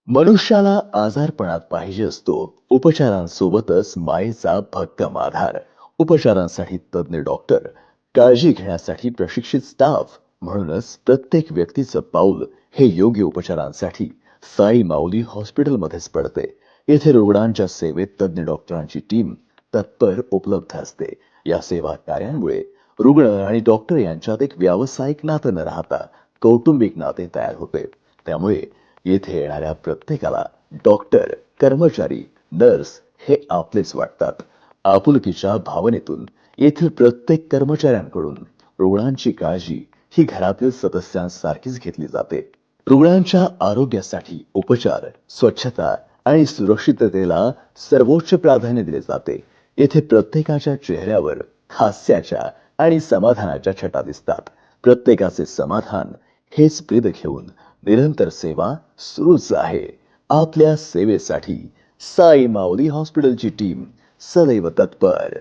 मनुष्याला आजारपणात पाहिजे असतो उपचारांसोबतच मायेचा भक्कम आधार. उपचारांसाठी तज्ञ डॉक्टर, काळजी घेण्यासाठी प्रशिक्षित स्टाफ, म्हणूनच प्रत्येक व्यक्तीचं पाऊल हे योग्य उपचारांसाठी साई माऊली हॉस्पिटलमध्येच पडते. येथे रुग्णांच्या सेवेत तज्ञ डॉक्टरांची टीम तत्पर उपलब्ध असते. या सेवा कार्यामुळे रुग्ण आणि डॉक्टर यांच्यात एक व्यावसायिक नातं न राहता कौटुंबिक नाते तयार होते. त्यामुळे येथे येणाऱ्या प्रत्येकाला डॉक्टर, कर्मचारी, नर्स हे आपलेच वाटतात. आपुलकीच्या भावनेतून येथील प्रत्येक कर्मचाऱ्यांकडून रुग्णांची काळजी ही घरातील सदस्यांसारखीच घेतली जाते. रुग्णांच्या आरोग्यासाठी उपचार, स्वच्छता आणि सुरक्षिततेला सर्वोच्च प्राधान्य दिले जाते. येथे प्रत्येकाच्या चेहऱ्यावर हास्याच्या आणि समाधानाच्या छटा दिसतात. प्रत्येकाचे समाधान हेच प्रीत घेऊन निरंतर सेवा सुरूच आहे. आपल्या सेवेसाठी साई माऊली हॉस्पिटलची टीम सदैव तत्पर.